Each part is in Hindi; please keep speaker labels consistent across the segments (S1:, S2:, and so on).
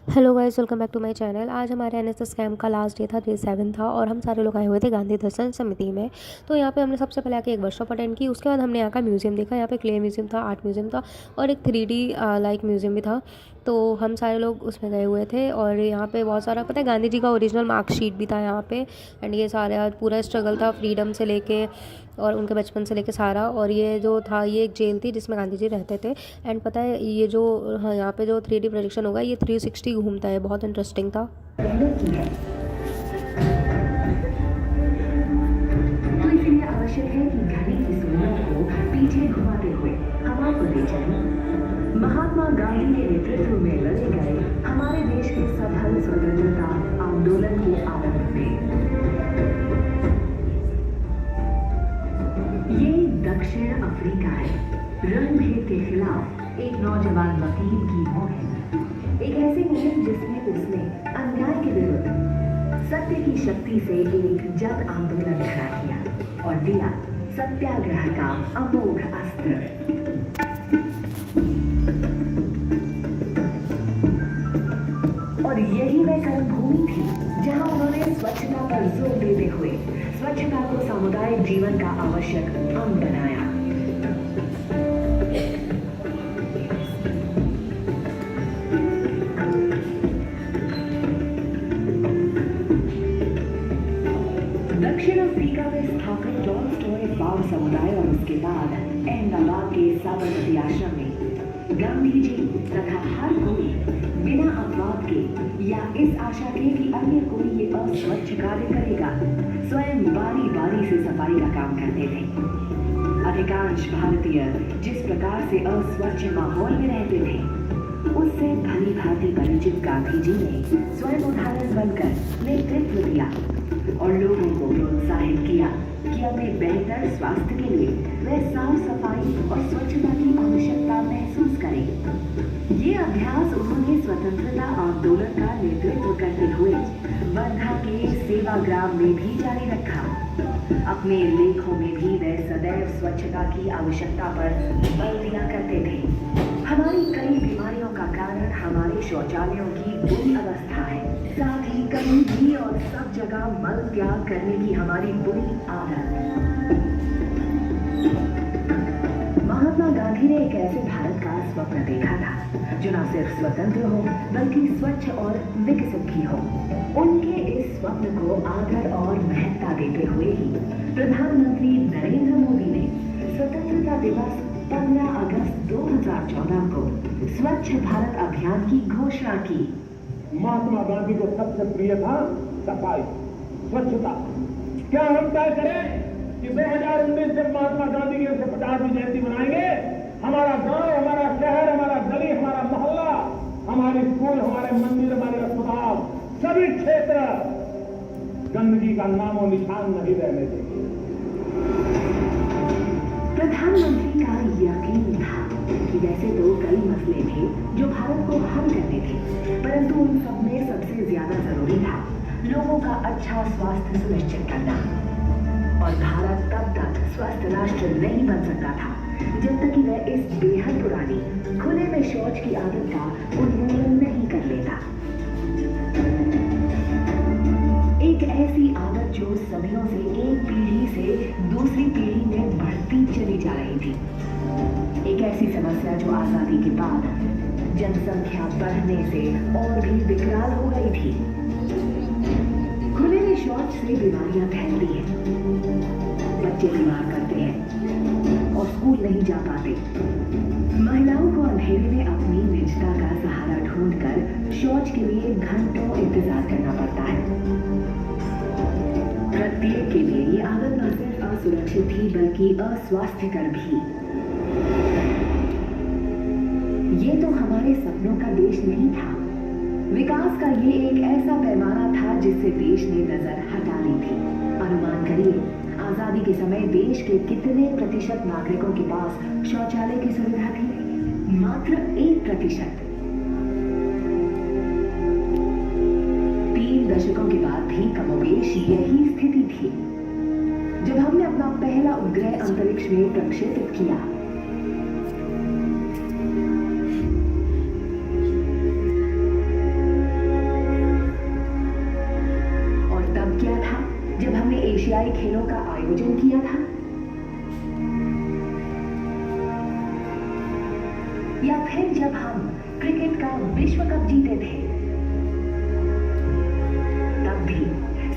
S1: Hello guys, welcome back to my channel. आज हमारे एनएसएस कैंप का लास्ट डे था, डे 7 था और हम सारे लोग आए हुए थे गांधी दर्शन समिति में। तो यहाँ पे हमने सबसे पहले आके एक वर्कशॉप अटेंड की। उसके बाद हमने यहाँ का म्यूज़ियम देखा। यहाँ पे क्ले म्यूज़ियम था, आर्ट म्यूज़ियम था और एक 3D लाइक म्यूज़ियम भी था। तो हम सारे लोग उसमें गए हुए थे और यहाँ पे बहुत सारा पता है गांधी जी का ओरिजिनल मार्कशीट भी था यहाँ पे। एंड ये सारा पूरा स्ट्रगल था फ्रीडम से लेके और उनके बचपन से लेके सारा। और ये जो था ये एक जेल थी जिसमें गांधी जी रहते थे। एंड पता है ये जो हाँ यहाँ पे जो 3D प्रोजेक्शन होगा ये 360 घूमता है, बहुत इंटरेस्टिंग था।
S2: तो इसलिए आवश्यक है कि घड़ी की सुइयों को पीछे घुमाते हुए हवा को ले चलें। महात्मा गांधी के नेतृत्व में लड़े गए हमारे देश के सफल स्वतंत्रता आंदोलन के आरंभ में ये दक्षिण अफ्रीका है। रणभेद के खिलाफ एक नौजवान वकील की मुहिम, एक ऐसी मुहिम जिसमें उसने अन्याय के विरुद्ध सत्य की शक्ति से एक जन आंदोलन खड़ा किया और दिया सत्याग्रह का अमोघ अस्त्र। और यही वह कर्मभूमि थी जहां उन्होंने स्वच्छता पर जोर देते हुए स्वच्छता को सामुदायिक जीवन का आवश्यक अंग बनाया। दक्षिण अफ्रीका में स्थापित टॉलस्टॉय बाल समुदाय और उसके बाद अहमदाबाद के साबरमती आश्रम में गांधी जी तथा हर कोई बिना अपवाद के या इस आशा के कि अन्य कोई ये अस्वच्छ कार्य करेगा, स्वयं बारी बारी से सफाई का काम करते थे। अधिकांश भारतीय जिस प्रकार से अस्वच्छ माहौल में रहते थे उससे भली भांति परिचित गांधी जी ने स्वयं उदाहरण बनकर नेतृत्व दिया और लोगों को प्रोत्साहित किया कि अपने बेहतर स्वास्थ्य के लिए वह साफ सफाई और स्वच्छता की आवश्यकता महसूस करें। ये अभ्यास उन्होंने स्वतंत्रता आंदोलन का नेतृत्व करते हुए वर्धा के सेवाग्राम में भी जारी रखा। अपने लेखों में भी वह सदैव स्वच्छता की आवश्यकता पर बल दिया करते थे। हमारी कई बीमारियों का कारण हमारे शौचालयों की बुरी अवस्था है, साथ ही कहीं भी और सब जगह मल त्याग करने की हमारी बुरी आदत। महात्मा गांधी ने एक ऐसे भारत का स्वप्न देखा था जो न सिर्फ स्वतंत्र हो बल्कि स्वच्छ और विकसित भी हो। उनके इस स्वप्न को आदर और महत्ता देते हुए ही प्रधानमंत्री नरेंद्र मोदी ने स्वतंत्रता दिवस 15 अगस्त 2014 को स्वच्छ भारत अभियान की घोषणा की।
S3: महात्मा गांधी को सबसे प्रिय था सफाई, स्वच्छता। क्या हम तय करें कि 2019 जब महात्मा गांधी की 150वीं जयंती मनाएंगे, हमारा गांव, हमारा शहर, हमारा गली, हमारा मोहल्ला, हमारे स्कूल, हमारे मंदिर, हमारे अस्पताल, सभी क्षेत्र गंदगी का नामो निशान नहीं रहने देंगे।
S2: प्रधानमंत्री का यकीन था कि वैसे तो कई मसले थे जो भारत को हल करने थे, परंतु उन सब में सबसे ज्यादा जरूरी था लोगों का अच्छा स्वास्थ्य सुनिश्चित करना। और भारत तब तक स्वस्थ राष्ट्र नहीं बन सकता था जब तक कि वह इस बेहद पुरानी खुले में शौच की आदत का उन्मूलन नहीं कर लेता। एक ऐसी आदत जो सदियों से एक पीढ़ी से दूसरी पीढ़ी में बढ़ती चली जा रही थी। एक ऐसी समस्या जो आजादी के बाद जनसंख्या बढ़ने से और भी विकराल हो गई थी। खुले में शौच से बीमारियां फैलती हैं, बच्चे बीमार पड़ते हैं और स्कूल नहीं जा पाते। महिलाओं को अंधेरे में अपनी निजता का सहारा ढूंढकर शौच के लिए घंटों इंतजार करना पड़ता है। प्रत्येक के लिए ये आदत न सिर्फ असुरक्षित थी बल्कि अस्वास्थ्यकर भी। ये तो हमारे सपनों का देश नहीं था। विकास का ये एक ऐसा पैमाना था जिससे देश ने नजर हटा ली थी। अनुमान करिए, आजादी के समय देश के कितने प्रतिशत नागरिकों के पास शौचालय की सुविधा थी? मात्र 1%। 3 दशकों के बाद भी कमोबेश यही स्थिति थी। जब हमने अपना पहला उपग्रह अंतरिक्ष में प्रक्षेपित किया, एशियाई खेलों का आयोजन किया था? या फिर जब हम क्रिकेट का विश्व कप जीते थे, तब भी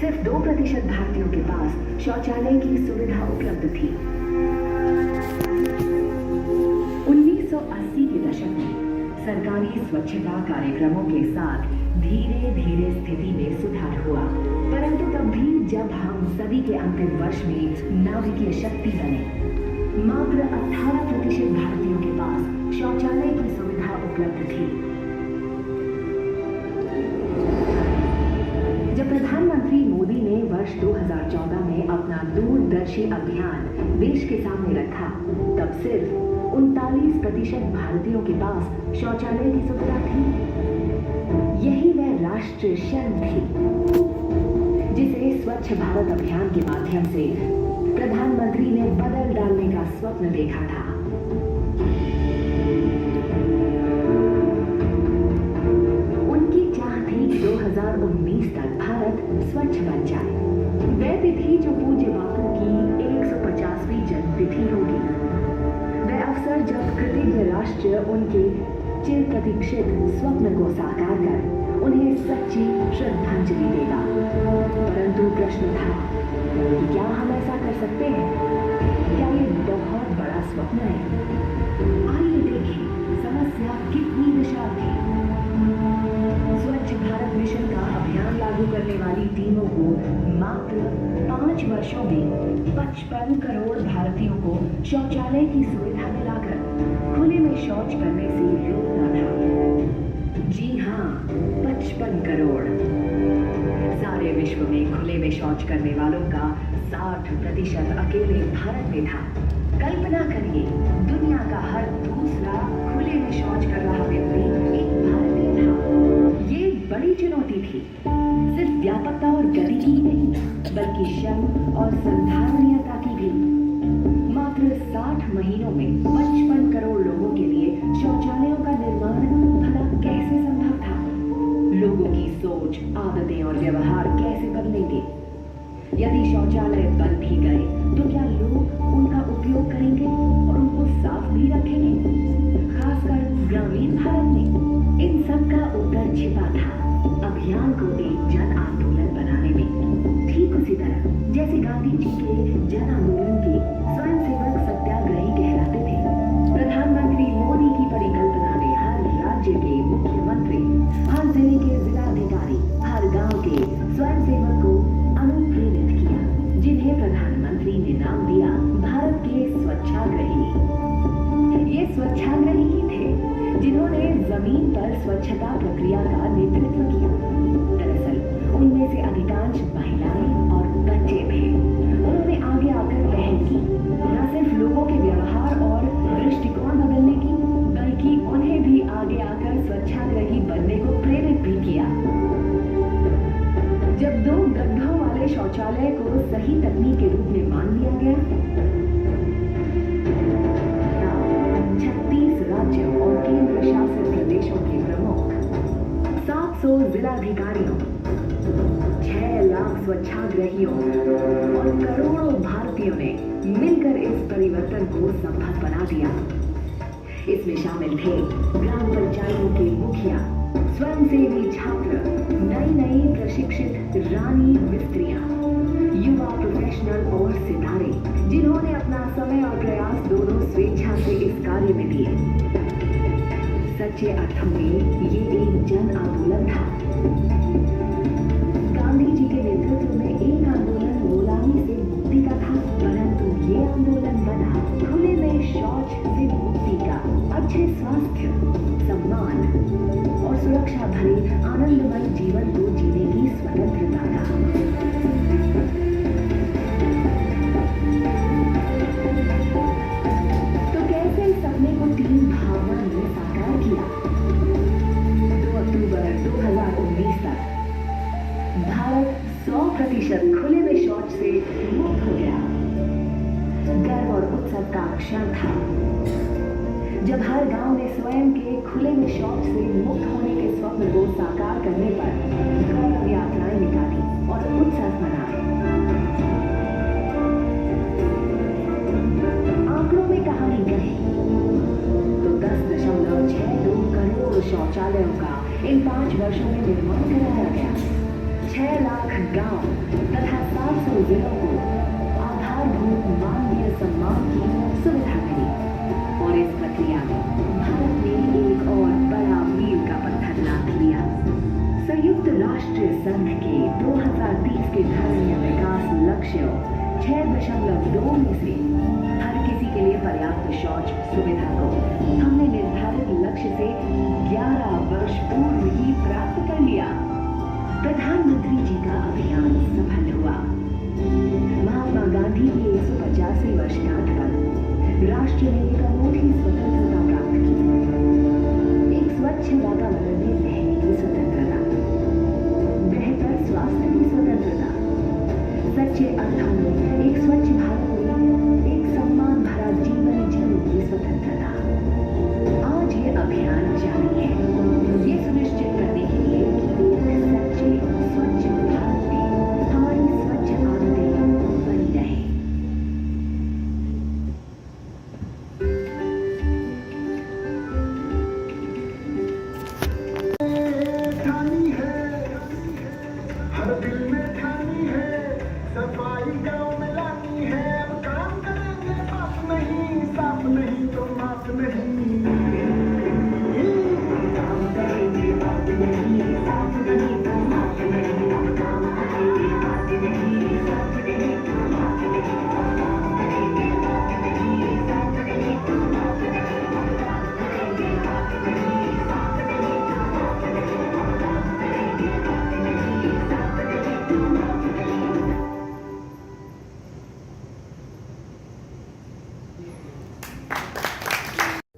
S2: सिर्फ 2% भारतीयों के पास शौचालय की सुविधा उपलब्ध थी। 1980 के दशक में सरकारी स्वच्छता कार्यक्रमों के साथ धीरे धीरे स्थिति में सुधार हुआ, परंतु तब भी जब हम सदी के अंतिम वर्ष में नाभिकीय शक्ति बने, मात्र 18% भारतीयों के पास शौचालय की सुविधा उपलब्ध थी। जब प्रधानमंत्री मोदी ने वर्ष 2014 में अपना दूरदर्शी अभियान देश के सामने रखा, तब सिर्फ 39% भारतीयों के पास शौचालय की सुविधा थी। यही वह राष्ट्रीय क्षण थी जिसे स्वच्छ भारत अभियान के माध्यम से प्रधानमंत्री ने बदल डालने का स्वप्न देखा था। उनकी चाह थी 2019 तक भारत स्वच्छ बन जाए। वह तिथि जो पूज्य बापू की 150वीं जन्मतिथि होगी, वह अवसर जब कृतज्ञ राष्ट्र उनके चिर प्रतीक्षित स्वप्न को साकार कर उन्हें सच्ची श्रद्धांजलि देगा। परंतु प्रश्न था, क्या हम ऐसा कर सकते हैं? क्या ये बहुत बड़ा स्वप्न है? आइए देखें समस्या कितनी विशाल थी। स्वच्छ भारत मिशन का अभियान लागू करने वाली टीमों को मात्र 5 वर्षों में 55 करोड़ भारतीयों को शौचालय की सुविधा दिलाकर खुले में शौच करने से रोकना था। जी हाँ, 55 करोड़। सारे विश्व में खुले में शौच करने वालों का 60% अकेले भारत में था। कल्पना करिए, दुनिया का हर दूसरा खुले में शौच कर रहा व्यक्ति एक भारतीय था। ये बड़ी चुनौती थी, सिर्फ व्यापकता और गति की ही नहीं, बल्कि श्रम और संधारणीयता की भी। मात्र 60 महीनों में 55 करोड़ लोगों के लिए शौचालयों का निर्माण भला कैसे संभव था? लोगों की सोच, आदतें और व्यवहार कैसे बदलेंगे? यदि शौचालय बन भी गए तो क्या लोग उनका उपयोग करेंगे और उनको साफ भी रखेंगे? खासकर ग्रामीण भारत में इन सब का उत्तर छिपा था अभियान को एक जन आंदोलन बनाने में। ठीक उसी तरह जैसे गांधी जी के जन आंदोलन के स्वयंसेवक सत्याग्रही कहलाते थे, प्रधानमंत्री मोदी की परिकल्पना ने हर राज्य के मुख्यमंत्री, हर जिले के जिलाधिकारी, हर गांव के स्वयंसेवक को अनुप्रेरित किया, जिन्हें प्रधानमंत्री ने नाम दिया भारत के स्वच्छाग्रही। ये स्वच्छाग्रही ही थे जिन्होंने जमीन पर स्वच्छता प्रक्रिया का नेतृत्व किया। दरअसल उनमें से अधिकांश महिलाएं और बच्चे थे। उन्होंने आगे आकर पहल की, न सिर्फ लोगों के व्यवहार और दृष्टिकोण बदलने की, बल्कि उन्हें भी आगे आकर स्वच्छाग्रही बनने को प्रेरित भी किया। जब 2 गड्ढों वाले शौचालय को सही तकनीक के रूप में मान लिया गया, तब 36 राज्यों और केंद्र शासित प्रदेशों के प्रमुख, 700 जिलाधिकारियों, 6 लाख स्वच्छाग्रहियों और करोड़ों भारतीयों ने मिलकर इस परिवर्तन को संभव बना दिया। इसमें शामिल थे ग्राम पंचायतों के मुखिया, स्वयंसेवी छात्र, नई प्रशिक्षित रानी मिस्त्रियां, युवा प्रोफेशनल और सितारे, जिन्होंने अपना समय और प्रयास दोनों स्वेच्छा से इस कार्य में दिए। सच्चे अर्थों में ये एक जन आंदोलन था। गांधी जी के नेतृत्व में एक आंदोलन गुलामी से मुक्ति का था, परंतु ये आंदोलन बना खुले में शौच से मुक्ति का, अच्छे स्वास्थ्य, सम्मान और सुरक्षा भरे आनंदमय जीवन को जीने की स्वतंत्रता का। तो कैसे इस सपने को टीम भावना ने साकार किया? 2 अक्टूबर 2019 तक भारत 100% खुले में शौच से मुक्त हो गया। गर्व और उत्सव का क्षण था जब हर गांव ने स्वयं के खुले में शौच से मुक्त होने के स्वप्न को साकार करने पर गौरव यात्राएं निकाली और उत्सव मनाए। शौचालयों का इन 5 वर्षों में निर्माण कराया गया। 6 लाख गांव तथा 700 जिलों को आधारभूत मानवीय सम्मान की सुविधा मिली और इस प्रक्रिया में भारत ने एक और बड़ा मील का पत्थर लाद लिया। संयुक्त राष्ट्र संघ के 2030 के धर्मीय विकास लक्ष्यों 6.2 में से हर किसी के लिए पर्याप्त शौच सुविधा को हमने निर्धारित लक्ष्य से 11 वर्ष पूर्व ही प्राप्त कर लिया। प्रधानमंत्री जी का अभियान सफल हुआ। महात्मा गांधी की 185वीं वर्षगांठ पर राष्ट्र ने एक अनूठी स्वतंत्रता प्राप्त की। एक स्वच्छ वातावरण में रहने की स्वतंत्रता, बेहतर स्वास्थ्य की स्वतंत्रता, सच्चे अर्थों में एक स्वच्छ भारत में एक सम्मान भरा जीवन जीने की स्वतंत्रता। आज ये अभियान जारी है, ये सुनिश्चित करने के लिए कि एक सच्चे स्वच्छ भारत में हमारी स्वच्छ आदतें बनी रहें।
S4: ठानी है, हर दिल में ठानी है, सफाई गांव में लानी है। अब काम करेंगे साफ नहीं, साफ नहीं तो माफ नहीं। काम करेंगे साफ नहीं, साफ नहीं तो माफ नहीं। काम करेंगे साफ नहीं, साफ नहीं तो माफ नहीं। काम करेंगे साफ नहीं, साफ नहीं तो माफ नहीं। काम करेंगे साफ नहीं, साफ नहीं तो माफ नहीं। काम करेंगे साफ नहीं, साफ नहीं तो माफ नहीं।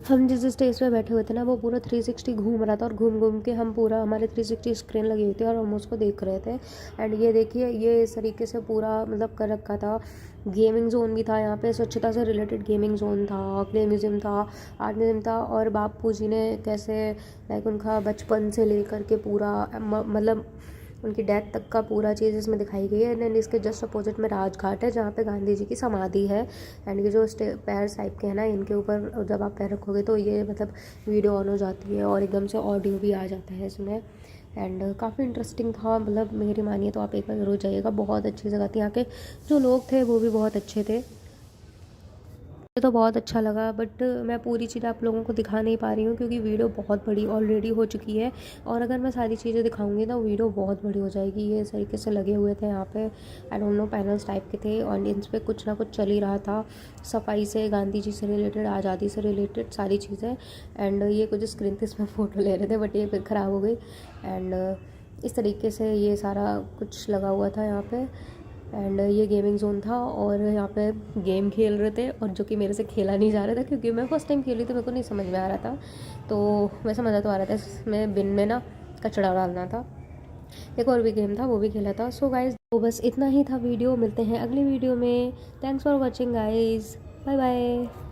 S1: हम जिस स्टेज पे बैठे हुए थे ना वो पूरा 360 घूम रहा था और घूम घूम के हम पूरा हमारे 360 स्क्रीन लगी हुई थी और हम उसको देख रहे थे। एंड ये देखिए ये इस तरीके से पूरा मतलब कर रखा था। गेमिंग जोन भी था यहाँ पे, स्वच्छता से रिलेटेड गेमिंग जोन था, क्ले म्यूज़ियम था, आर्ट म्यूज़ियम था और बापू जी ने कैसे लाइक उनका बचपन से लेकर के पूरा मतलब उनकी डेथ तक का पूरा चीज़ इसमें दिखाई गई है। एंड इसके जस्ट अपोजिट में राजघाट है जहाँ पे गांधी जी की समाधि है। एंड ये जो पैर टाइप के हैं ना इनके ऊपर जब आप पैर रखोगे तो ये मतलब वीडियो ऑन हो जाती है और एकदम से ऑडियो भी आ जाता है इसमें। एंड काफ़ी इंटरेस्टिंग था, मतलब मेरी मानिए तो आप एक बार ज़रूर जाइएगा। बहुत अच्छी जगह थी, यहाँ के जो लोग थे वो भी बहुत अच्छे थे। मुझे तो बहुत अच्छा लगा बट मैं पूरी चीज़ आप लोगों को दिखा नहीं पा रही हूँ क्योंकि वीडियो बहुत बड़ी ऑलरेडी हो चुकी है और अगर मैं सारी चीज़ें दिखाऊंगी ना वीडियो बहुत बड़ी हो जाएगी। ये इस तरीके से लगे हुए थे यहाँ पे, I don't know panels type के थे और इन पे कुछ ना कुछ चल ही रहा था, सफाई से, गांधी जी से रिलेटेड, आज़ादी से रिलेटेड सारी चीज़ें। एंड ये कुछ स्क्रीन पे इसमें फ़ोटो ले रहे थे बट ये फिर ख़राब हो गई। एंड इस तरीके से ये सारा कुछ लगा हुआ था यहाँ पे। एंड ये गेमिंग जोन था और यहाँ पे गेम खेल रहे थे और जो कि मेरे से खेला नहीं जा रहा था क्योंकि मैं फर्स्ट टाइम खेली तो मेरे को नहीं समझ में आ रहा था। तो वैसे मज़ा तो आ रहा था, इसमें बिन में ना कचड़ा डालना था। एक और भी गेम था वो भी खेला था। सो गाइज़ तो बस इतना ही था वीडियो, मिलते हैं अगली वीडियो में। Thanks for watching guys, bye bye.